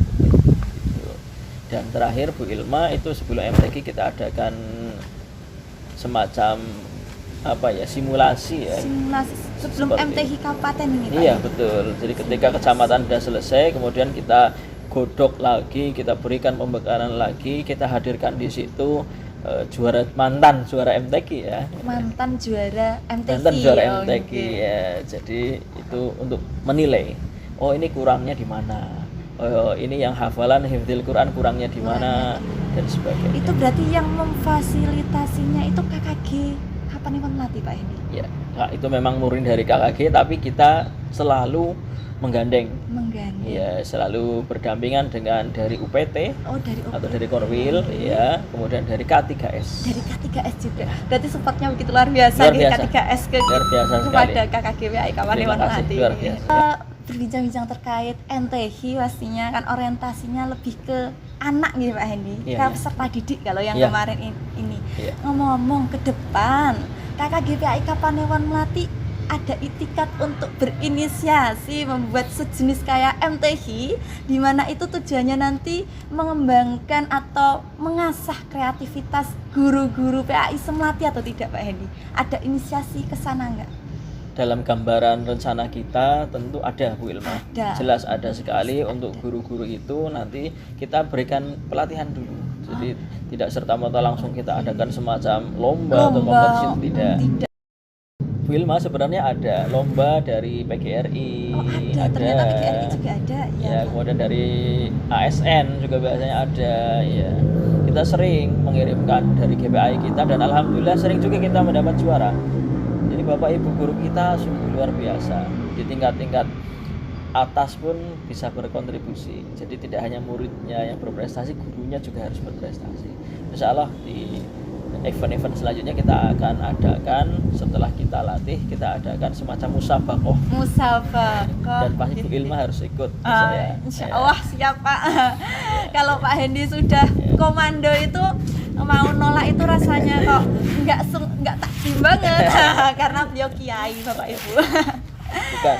Dan terakhir Bu Ilma, itu sebelum MTQ kita adakan semacam simulasi sebelum MTQ kabupaten ini Pak. Iya betul, jadi ketika kecamatan sudah selesai, kemudian kita godok lagi, kita berikan pembekalan lagi, kita hadirkan di situ mantan juara MTQ ya. Mantan juara MTQ. Mantan juara Oh, MTQ gitu. ya. Jadi itu untuk menilai, oh ini kurangnya di mana. Oh, ini yang hafalan hifdzil Quran kurangnya di mana dan sebagainya. Itu berarti yang memfasilitasinya itu KKG Kapanewon Melati, Pak Hendy? Ya, nah, itu memang murni dari KKG, tapi kita selalu menggandeng. Ya, selalu berdampingan dengan dari UPT atau dari Korwil, ya, kemudian dari K3S. Dari K3S juga. Berarti supportnya begitu luar biasa Luar nih biasa. K3S Luar biasa kepada sekali. KKG PAI Kapanewon Terima kasih, Melati. luar biasa. Berbincang-bincang terkait MTQ pastinya kan orientasinya lebih ke anak gitu Pak Hendy, Iya, ke iya. peserta didik kalau yang Iya. kemarin ini. Iya. Ngomong-ngomong ke depan, KKG PAI Kapanewon Melati ada itikat untuk berinisiasi membuat sejenis kayak MTQ, di mana itu tujuannya nanti mengembangkan atau mengasah kreativitas guru-guru PAI Semelati atau tidak Pak Hendy? Ada inisiasi ke sana nggak? Dalam gambaran rencana kita tentu ada Bu Ilma. Ada. Jelas ada sekali untuk guru-guru itu nanti kita berikan pelatihan dulu. Jadi tidak serta-merta langsung kita adakan semacam lomba atau kompetisi, tidak. Bu Ilma sebenarnya ada lomba dari PGRI, Oh ada, ternyata PGRI juga ada ya, kemudian dari ASN juga biasanya ada, ya. Kita sering mengirimkan dari GPAI kita dan alhamdulillah sering juga kita mendapat juara. Jadi Bapak Ibu guru kita sungguh luar biasa, di tingkat-tingkat atas pun bisa berkontribusi. Jadi tidak hanya muridnya yang berprestasi, gurunya juga harus berprestasi. Insya Allah di event-event selanjutnya kita akan adakan, setelah kita latih kita adakan semacam musabaqah dan pasti Bu Ilma harus ikut saya. Insya Allah siap Pak. Kalau Pak Hendy sudah komando itu mau nolak itu rasanya kok nggak takdim banget karena beliau kiai Bapak Ibu. Bukan.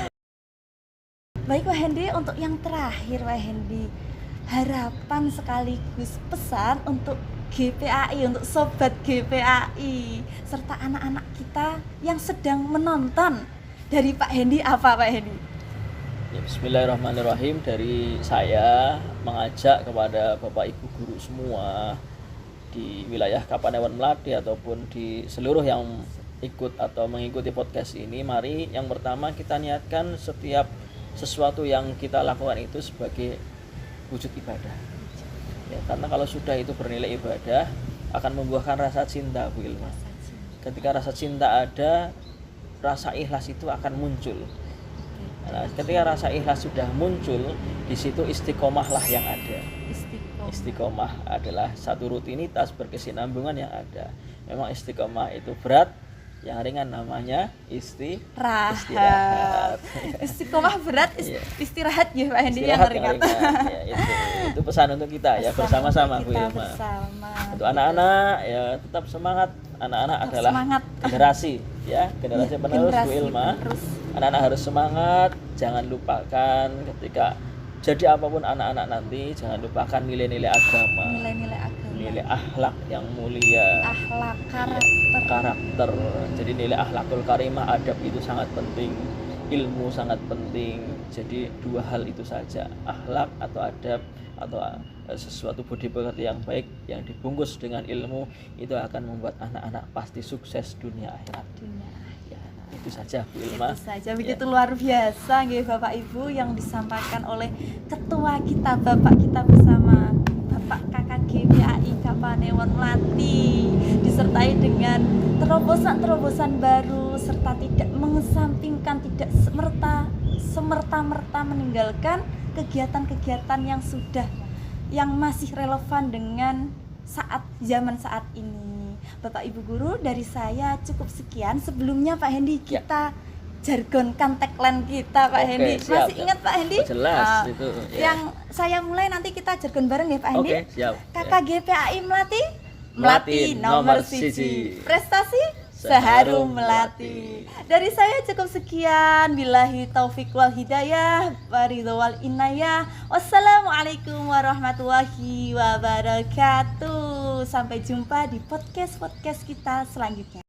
Baik Pak Hendy, untuk yang terakhir Pak Hendy, harapan sekaligus pesan untuk GPAI, untuk sobat GPAI serta anak-anak kita yang sedang menonton dari Pak Hendy apa Pak Hendy? Ya, Bismillahirrahmanirrahim. Dari saya mengajak kepada Bapak Ibu guru semua di wilayah Kapanewon Melati ataupun di seluruh yang ikut atau mengikuti podcast ini, mari yang pertama kita niatkan setiap sesuatu yang kita lakukan itu sebagai wujud ibadah. Ya, karena kalau sudah itu bernilai ibadah akan membuahkan rasa cinta Bu Ilma. Ketika rasa cinta ada, rasa ikhlas itu akan muncul. Nah, ketika rasa ikhlas sudah muncul, di situ istiqomahlah yang ada. Istiqomah adalah satu rutinitas berkesinambungan yang ada. Memang istiqomah itu berat, yang ringan namanya istirahat. Istiqomah berat, istirahat ya Pak Hendy yang ringan. Ya, itu pesan untuk kita ya, bersama-sama Bu Ilma. Untuk anak-anak ya tetap semangat. Anak-anak adalah semangat. generasi ya, generasi penerus Bu Ilma. Anak-anak harus semangat, jangan lupakan ketika jadi apapun anak-anak nanti, jangan lupakan nilai-nilai agama. Nilai akhlak yang mulia, akhlak, karakter. Jadi nilai akhlakul karimah, adab itu sangat penting, ilmu sangat penting. Jadi dua hal itu saja, akhlak atau adab atau sesuatu budi pekerti yang baik yang dibungkus dengan ilmu, itu akan membuat anak-anak pasti sukses dunia akhirat. Ya, itu saja Bu Ilma. Itu saja, begitu luar biasa nggih Bapak Ibu yang disampaikan oleh ketua kita, Bapak kita bersama Bapak KKG PAI Kapanewon Melati, disertai dengan terobosan-terobosan baru serta tidak mengesampingkan, tidak semerta-merta meninggalkan kegiatan-kegiatan yang masih relevan dengan zaman saat ini. Bapak Ibu guru, dari saya cukup sekian. Sebelumnya Pak Hendy, kita jargonkan tagline kita Pak Hendy. Masih ingat Pak Hendy? Jelas itu. Ya. Yang saya mulai, nanti kita jargon bareng ya Pak Hendy. Siap. KKG PAI Melati nomor 1. Prestasi seharum Melati. Dari saya cukup sekian. Billahi taufik wal hidayah, waridho wal inayah. Wassalamualaikum warahmatullahi wabarakatuh. Sampai jumpa di podcast kita selanjutnya.